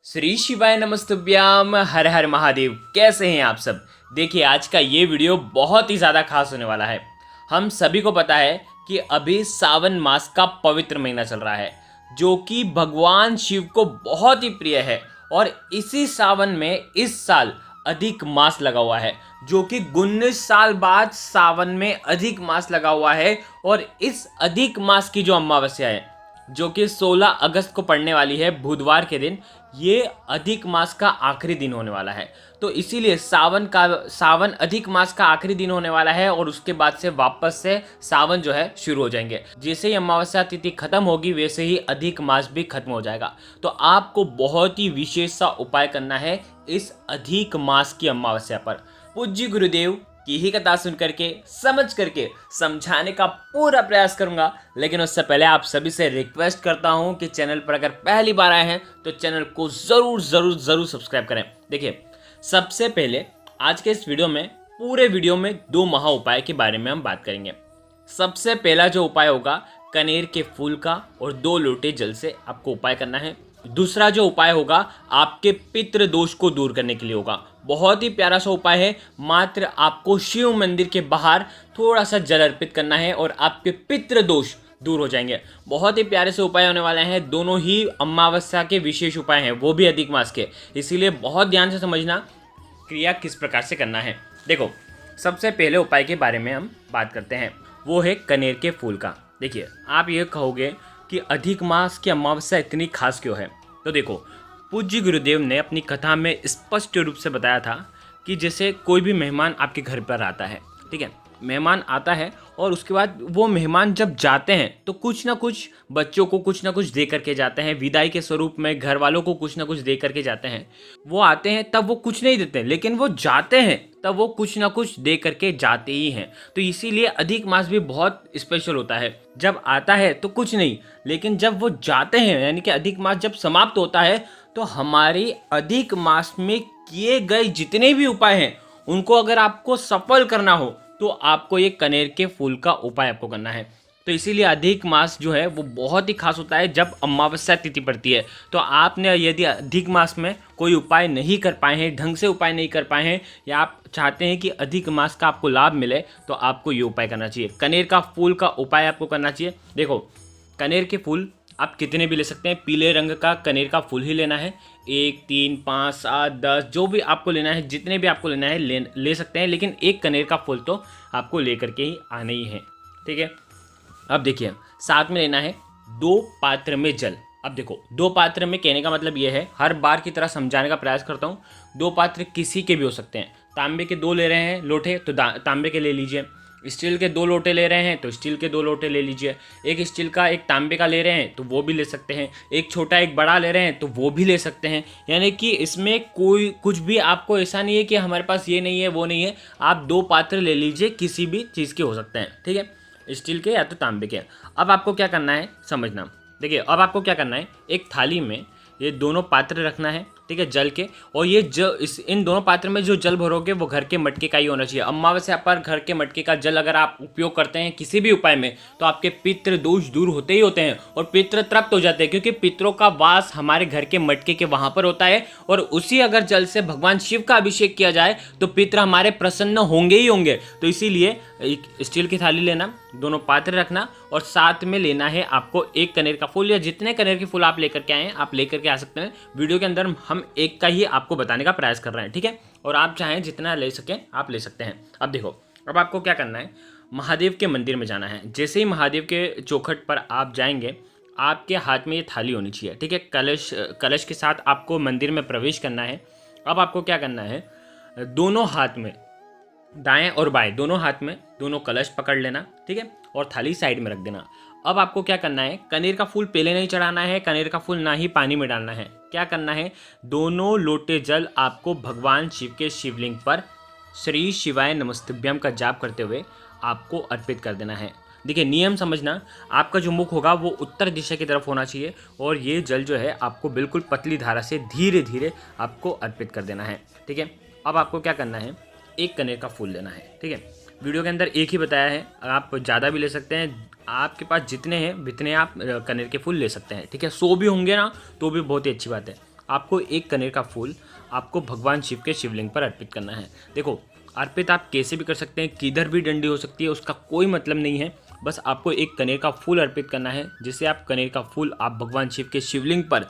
श्री शिवाय नमस्तुभ्याम। हर हर महादेव। कैसे हैं आप सब। देखिए आज का ये वीडियो बहुत ही ज़्यादा खास होने वाला है। हम सभी को पता है कि अभी सावन मास का पवित्र महीना चल रहा है जो कि भगवान शिव को बहुत ही प्रिय है। और इसी सावन में इस साल अधिक मास लगा हुआ है जो कि 19 साल बाद सावन में अधिक मास लगा हुआ है। और इस अधिक मास की जो अमावस्या है जो कि 16 अगस्त को पड़ने वाली है बुधवार के दिन, ये अधिक मास का आखिरी दिन होने वाला है। तो इसीलिए सावन अधिक मास का आखिरी दिन होने वाला है और उसके बाद से वापस से सावन जो है शुरू हो जाएंगे। जैसे ही अमावस्या तिथि खत्म होगी वैसे ही अधिक मास भी खत्म हो जाएगा। तो आपको बहुत ही विशेष सा उपाय करना है इस अधिक मास की अमावस्या पर। पूज्य गुरुदेव की ही कथा सुन करके समझ करके समझाने का पूरा प्रयास करूंगा, लेकिन उससे पहले आप सभी से रिक्वेस्ट करता हूं कि चैनल पर अगर पहली बार आए हैं तो चैनल को जरूर सब्सक्राइब करें। देखिए सबसे पहले आज के इस वीडियो में पूरे वीडियो में 2 महा उपाय के बारे में हम बात करेंगे। सबसे पहला जो उपाय होगा कनेर के फूल का और 2 लोटे जल से आपको उपाय करना है। दूसरा जो उपाय होगा आपके पितृ दोष को दूर करने के लिए होगा। बहुत ही प्यारा सा उपाय है। मात्र आपको शिव मंदिर के बाहर थोड़ा सा जल अर्पित करना है और आपके पितृ दोष दूर हो जाएंगे। बहुत ही प्यारे से उपाय होने वाले हैं। दोनों ही अमावस्या के विशेष उपाय हैं, वो भी अधिक मास के, इसीलिए बहुत ध्यान से समझना क्रिया किस प्रकार से करना है। देखो सबसे पहले उपाय के बारे में हम बात करते हैं, वो है कनेर के फूल का। देखिए आप ये कहोगे कि अधिक मास की अमावस्या इतनी खास क्यों है। तो देखो पूज्य गुरुदेव ने अपनी कथा में स्पष्ट रूप से बताया था कि जैसे कोई भी मेहमान आपके घर पर आता है, ठीक है, मेहमान आता है और उसके बाद वो मेहमान जब जाते हैं तो कुछ ना कुछ बच्चों को कुछ ना कुछ दे करके जाते हैं, विदाई के स्वरूप में घर वालों को कुछ ना कुछ दे करके जाते हैं। वो आते हैं तब वो कुछ नहीं देते, लेकिन वो जाते हैं तब वो कुछ ना कुछ दे करके जाते ही हैं। तो इसीलिए अधिक मास भी बहुत स्पेशल होता है। जब आता है तो कुछ नहीं, लेकिन जब वो जाते हैं यानी कि अधिक मास जब समाप्त होता है तो हमारी अधिक मास में किए गए जितने भी उपाय हैं उनको अगर आपको सफल करना हो तो आपको ये कनेर के फूल का उपाय आपको करना है। तो इसीलिए अधिक मास जो है वो बहुत ही खास होता है जब अमावस्या तिथि पड़ती है। तो आपने यदि अधिक मास में कोई उपाय नहीं कर पाए हैं, ढंग से उपाय नहीं कर पाए हैं, या आप चाहते हैं कि अधिक मास का आपको लाभ मिले, तो आपको ये उपाय करना चाहिए। कनेर का फूल का उपाय आपको करना चाहिए। देखो कनेर के फूल आप कितने भी ले सकते हैं, पीले रंग का कनेर का फूल ही लेना है। 1, 3, 5, 7, 10 जो भी आपको लेना है, जितने भी आपको लेना है ले सकते हैं, लेकिन एक कनेर का फूल तो आपको लेकर के ही आना ही है, ठीक है। अब देखिए साथ में लेना है 2 पात्र में जल। अब देखो 2 पात्र में कहने का मतलब ये है, हर बार की तरह समझाने का प्रयास करता हूँ। 2 पात्र किसी के भी हो सकते हैं। तांबे के 2 ले रहे हैं लोटे तो तांबे के ले लीजिए। स्टील के 2 लोटे ले रहे हैं तो स्टील के 2 लोटे ले लीजिए। एक स्टील का एक तांबे का ले रहे हैं तो वो भी ले सकते हैं। एक छोटा एक बड़ा ले रहे हैं तो वो भी ले सकते हैं। यानी कि इसमें कोई कुछ भी आपको ऐसा नहीं है कि हमारे पास ये नहीं है वो नहीं है। आप 2 पात्र ले लीजिए, किसी भी चीज़ के हो सकते हैं, ठीक है, स्टील के या तो तांबे के। अब आपको क्या करना है समझना। देखिए अब आपको क्या करना है, एक थाली में ये दोनों पात्र रखना है, ठीक है, जल के। और ये इन दोनों पात्र में जो जल भरोगे वो घर के मटके का ही होना चाहिए। अमावस्या पर घर के मटके का जल अगर आप उपयोग करते हैं किसी भी उपाय में तो आपके पितृ दोष दूर होते ही होते हैं और पितृ तृप्त हो जाते हैं, क्योंकि पितरों का वास हमारे घर के मटके के वहाँ पर होता है। और उसी अगर जल से भगवान शिव का अभिषेक किया जाए तो पितृ हमारे प्रसन्न होंगे ही होंगे। तो इसीलिए एक स्टील की थाली लेना, दोनों पात्र रखना और साथ में लेना है आपको एक कनेर का फूल, या जितने कनेर के फूल आप लेकर के आए हैं आप लेकर के आ सकते हैं। वीडियो के अंदर हम एक का ही आपको बताने का प्रयास कर रहे हैं, ठीक है, और आप चाहें जितना ले सकें आप ले सकते हैं। अब देखो अब आपको क्या करना है, महादेव के मंदिर में जाना है। जैसे ही महादेव के चौखट पर आप जाएंगे आपके हाथ में ये थाली होनी चाहिए, ठीक है, कलश के साथ आपको मंदिर में प्रवेश करना है। अब आपको क्या करना है, दोनों हाथ में, दाएं और बाएं दोनों हाथ में दोनों कलश पकड़ लेना, ठीक है, और थाली साइड में रख देना। अब आपको क्या करना है, कनेर का फूल पहले नहीं चढ़ाना है, कनेर का फूल ना ही पानी में डालना है। क्या करना है, दोनों लोटे जल आपको भगवान शिव के शिवलिंग पर श्री शिवाय नमस्तुभ्यम का जाप करते हुए आपको अर्पित कर देना है। देखिए नियम समझना, आपका जो मुख होगा वो उत्तर दिशा की तरफ होना चाहिए और ये जल जो है आपको बिल्कुल पतली धारा से धीरे धीरे आपको अर्पित कर देना है, ठीक है। अब आपको क्या करना है, एक कनेर का फूल लेना है, ठीक है। वीडियो के अंदर एक ही बताया है, आप ज़्यादा भी ले सकते हैं, आपके पास जितने हैं जितने आप कनेर के फूल ले सकते हैं, ठीक है। 100 भी होंगे ना तो भी बहुत ही अच्छी बात है। आपको एक कनेर का फूल आपको भगवान शिव के शिवलिंग पर अर्पित करना है। देखो, अर्पित आप कैसे भी कर सकते हैं, किधर भी डंडी हो सकती है, उसका कोई मतलब नहीं है। बस आपको एक कनेर का फूल अर्पित करना है, जिसे आप कनेर का फूल आप भगवान शिव के शिवलिंग पर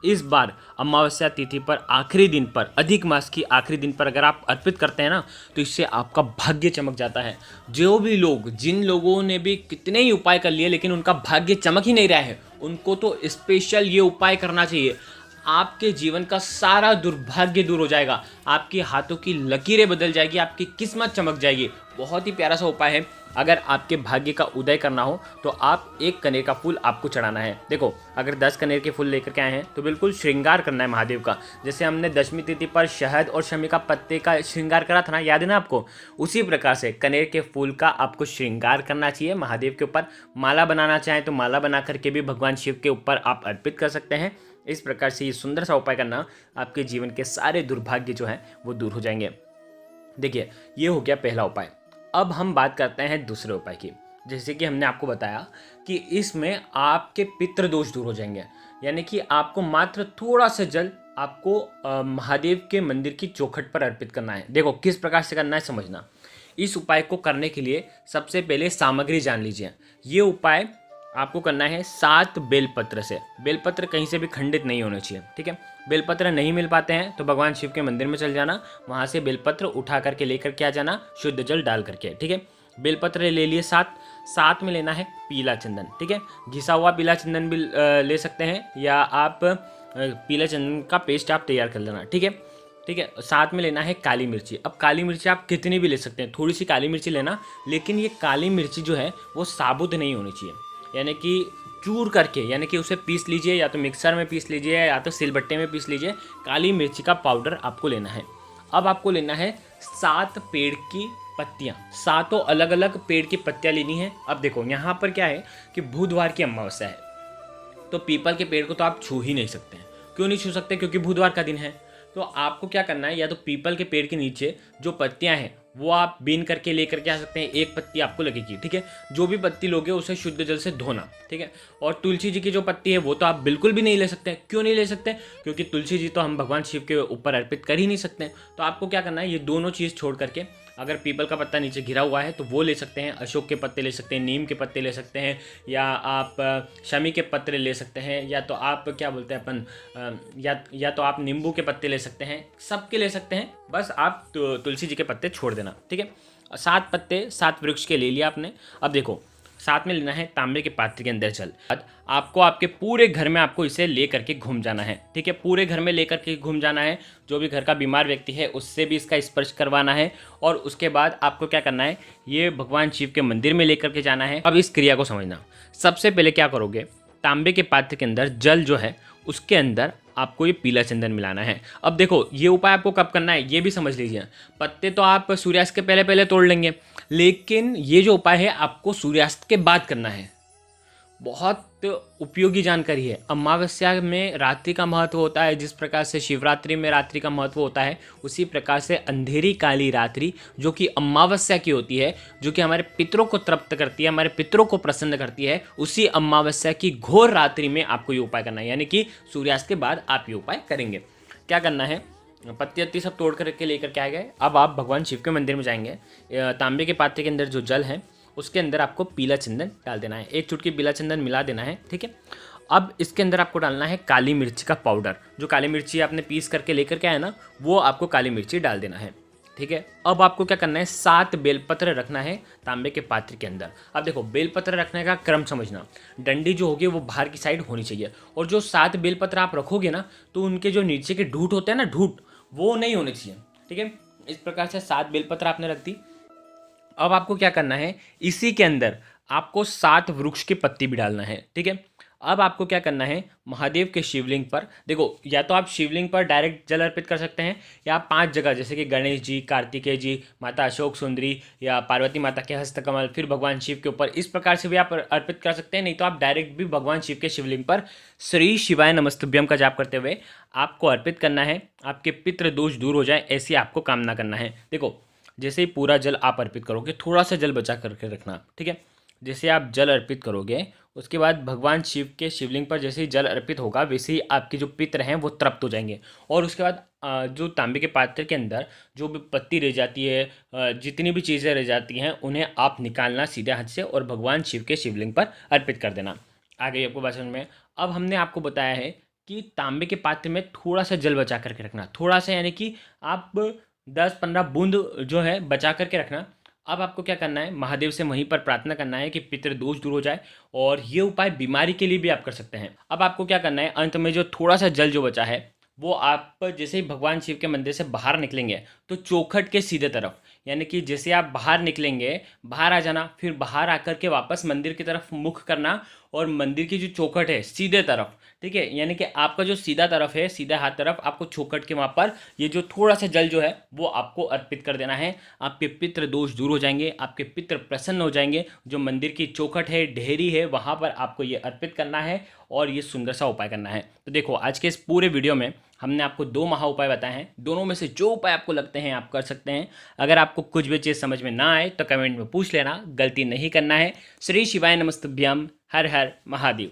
इस बार अमावस्या तिथि पर आखिरी दिन पर, अधिक मास की आखिरी दिन पर अगर आप अर्पित करते हैं ना, तो इससे आपका भाग्य चमक जाता है। जो भी लोग, जिन लोगों ने भी कितने ही उपाय कर लिए लेकिन उनका भाग्य चमक ही नहीं रहा है, उनको तो स्पेशल ये उपाय करना चाहिए। आपके जीवन का सारा दुर्भाग्य दूर हो जाएगा, आपके हाथों की लकीरें बदल जाएगी, आपकी किस्मत चमक जाएगी। बहुत ही प्यारा सा उपाय है। अगर आपके भाग्य का उदय करना हो तो आप एक कनेर का फूल आपको चढ़ाना है। देखो, अगर 10 कनेर के फूल लेकर के आए हैं तो बिल्कुल श्रृंगार करना है महादेव का। जैसे हमने दशमी तिथि पर शहद और शमी का पत्ते का श्रृंगार करा था ना, याद है ना आपको? उसी प्रकार से कनेर के फूल का आपको श्रृंगार करना चाहिए महादेव के ऊपर। माला बनाना चाहें तो माला बना करके भी भगवान शिव के ऊपर आप अर्पित कर सकते हैं। इस प्रकार से ये सुंदर सा उपाय करना, आपके जीवन के सारे दुर्भाग्य जो हैं वो दूर हो जाएंगे। देखिए, ये हो गया पहला उपाय। अब हम बात करते हैं दूसरे उपाय की। जैसे कि हमने आपको बताया कि इसमें आपके पितृ दोष दूर हो जाएंगे, यानी कि आपको मात्र थोड़ा सा जल आपको महादेव के मंदिर की चौखट पर अर्पित करना है। देखो, किस प्रकार से करना है समझना। इस उपाय को करने के लिए सबसे पहले सामग्री जान लीजिए। ये उपाय आपको करना है 7 बेलपत्र से। बेलपत्र कहीं से भी खंडित नहीं होने चाहिए, ठीक है? बेलपत्र नहीं मिल पाते हैं तो भगवान शिव के मंदिर में चल जाना, वहाँ से बेलपत्र उठा करके लेकर के आ जाना, शुद्ध जल डाल करके, ठीक है? बेलपत्र ले लिए 7। साथ में लेना है पीला चंदन, ठीक है? घिसा हुआ पीला चंदन भी ले सकते हैं, या आप पीला चंदन का पेस्ट आप तैयार कर लेना, ठीक है? ठीक है, साथ में लेना है काली मिर्ची। अब काली मिर्ची आप कितनी भी ले सकते हैं, थोड़ी सी काली मिर्ची लेना, लेकिन ये काली मिर्ची जो है वो साबुत नहीं होनी चाहिए, यानी कि चूर करके, यानी कि उसे पीस लीजिए, या तो मिक्सर में पीस लीजिए या तो सिलबट्टे में पीस लीजिए। काली मिर्ची का पाउडर आपको लेना है। अब आपको लेना है 7 पेड़ की पत्तियाँ, 7 अलग अलग पेड़ की पत्तियाँ लेनी है। अब देखो, यहाँ पर क्या है कि बुधवार की अमावस्या है, तो पीपल के पेड़ को तो आप छू ही नहीं सकते हैं। क्यों नहीं छू सकते? क्योंकि बुधवार का दिन है। तो आपको क्या करना है, या तो पीपल के पेड़ के नीचे जो पत्तियां हैं वो आप बीन करके लेकर के आ सकते हैं। एक पत्ती आपको लगेगी, ठीक है? जो भी पत्ती लोगे उसे शुद्ध जल से धोना, ठीक है? और तुलसी जी की जो पत्ती है वो तो आप बिल्कुल भी नहीं ले सकते। क्यों नहीं ले सकते? क्योंकि तुलसी जी तो हम भगवान शिव के ऊपर अर्पित कर ही नहीं सकते। तो आपको क्या करना है, ये दोनों चीज़ छोड़ करके, अगर पीपल का पत्ता नीचे गिरा हुआ है तो वो ले सकते हैं, अशोक के पत्ते ले सकते हैं, नीम के पत्ते ले सकते हैं, या आप शमी के पत्ते ले सकते हैं, या तो आप क्या बोलते हैं अपन, या तो आप नींबू के पत्ते ले सकते हैं, सबके ले सकते हैं। बस आप तुलसी जी के पत्ते छोड़ देना, ठीक है? 7 पत्ते 7 वृक्ष के ले लिया आपने। अब देखो, साथ में लेना है तांबे के पात्र के अंदर जल। आपको आपके पूरे घर में आपको इसे ले करके घूम जाना है, ठीक है? पूरे घर में लेकर के घूम जाना है। जो भी घर का बीमार व्यक्ति है उससे भी इसका स्पर्श करवाना है। और उसके बाद आपको क्या करना है, ये भगवान शिव के मंदिर में लेकर के जाना है। अब इस क्रिया को समझना। सबसे पहले क्या करोगे, तांबे के पात्र के अंदर जल जो है उसके अंदर आपको ये पीला चंदन मिलाना है। अब देखो, ये उपाय आपको कब करना है ये भी समझ लीजिए। पत्ते तो आप सूर्यास्त के पहले पहले तोड़ लेंगे, लेकिन ये जो उपाय है आपको सूर्यास्त के बाद करना है। बहुत उपयोगी जानकारी है। अमावस्या में रात्रि का महत्व होता है, जिस प्रकार से शिवरात्रि में रात्रि का महत्व होता है, उसी प्रकार से अंधेरी काली रात्रि जो कि अमावस्या की होती है, जो कि हमारे पितरों को तृप्त करती है, हमारे पितरों को प्रसन्न करती है, उसी अमावस्या की घोर रात्रि में आपको ये उपाय करना है, यानी कि सूर्यास्त के बाद आप ये उपाय करेंगे। क्या करना है, पत्ती वत्ती सब तोड़ करके लेकर के आ गए। अब आप भगवान शिव के मंदिर में जाएंगे। तांबे के पात्र के अंदर जो जल है उसके अंदर आपको पीला चंदन डाल देना है। 1 चुटकी पीला चंदन मिला देना है, ठीक है? अब इसके अंदर आपको डालना है काली मिर्ची का पाउडर। जो काली मिर्ची आपने पीस करके लेकर के आए ना, वो आपको काली मिर्ची डाल देना है, ठीक है? अब आपको क्या करना है, 7 बेलपत्र रखना है तांबे के पात्र के अंदर। अब देखो, बेलपत्र रखने का क्रम समझना। डंडी जो होगी वो बाहर की साइड होनी चाहिए, और जो 7 बेलपत्र आप रखोगे ना, तो उनके जो नीचे के ढूंढ होते हैं ना, ढूंढ वो नहीं होने चाहिए, ठीक है? इस प्रकार से 7 बेलपत्र आपने रख दी। अब आपको क्या करना है, इसी के अंदर आपको 7 वृक्ष की पत्ती भी डालना है, ठीक है? अब आपको क्या करना है, महादेव के शिवलिंग पर, देखो, या तो आप शिवलिंग पर डायरेक्ट जल अर्पित कर सकते हैं, या 5 जगह, जैसे कि गणेश जी, कार्तिकेय जी, माता अशोक सुंदरी, या पार्वती माता के हस्तकमल, फिर भगवान शिव के ऊपर, इस प्रकार से भी आप अर्पित कर सकते हैं। नहीं तो आप डायरेक्ट भी भगवान शिव के शिवलिंग पर श्री शिवाय नमस्तुभ्यम का जाप करते हुए आपको अर्पित करना है। आपके पितृ दोष दूर हो जाए, ऐसी आपको कामना करना है। देखो, जैसे ही पूरा जल आप अर्पित करोगे, थोड़ा सा जल बचा करके रखना, ठीक है? जैसे आप जल अर्पित करोगे, उसके बाद भगवान शिव के शिवलिंग पर जैसे ही जल अर्पित होगा वैसे ही आपके जो पितर हैं वो तृप्त हो जाएंगे। और उसके बाद जो तांबे के पात्र के अंदर जो भी पत्ती रह जाती है, जितनी भी चीज़ें रह जाती हैं, उन्हें आप निकालना सीधे हाथ से और भगवान शिव के शिवलिंग पर अर्पित कर देना। आ गई आपको बात समझ में। अब हमने आपको बताया है कि तांबे के पात्र में थोड़ा सा जल बचा करके रखना, थोड़ा सा यानी कि आप 10-15 बूंद जो है बचा करके रखना। अब आपको क्या करना है, महादेव से वहीं पर प्रार्थना करना है कि पितृ दोष दूर हो जाए, और ये उपाय बीमारी के लिए भी आप कर सकते हैं। अब आपको क्या करना है, अंत में जो थोड़ा सा जल जो बचा है वो आप जैसे ही भगवान शिव के मंदिर से बाहर निकलेंगे तो चौखट के सीधे तरफ, यानी कि जैसे आप बाहर निकलेंगे बाहर आ जाना, फिर बाहर आकर के वापस मंदिर की तरफ मुख करना, और मंदिर की जो चौखट है सीधे तरफ, ठीक है, यानी कि आपका जो सीधा तरफ है, सीधा हाथ तरफ, आपको चौखट के वहाँ पर ये जो थोड़ा सा जल जो है वो आपको अर्पित कर देना है। आपके पितृ दोष दूर हो जाएंगे, आपके पितृ प्रसन्न हो जाएंगे। जो मंदिर की चौखट है, ढेरी है, वहाँ पर आपको ये अर्पित करना है और ये सुंदर सा उपाय करना है। तो देखो, आज के इस पूरे वीडियो में हमने आपको 2 महा उपाय बताए हैं। दोनों में से जो उपाय आपको लगते हैं आप कर सकते हैं। अगर आपको कुछ भी चीज़ समझ में ना आए तो कमेंट में पूछ लेना, गलती नहीं करना है। श्री शिवाय नमस्तुभ्यम। हर हर महादेव।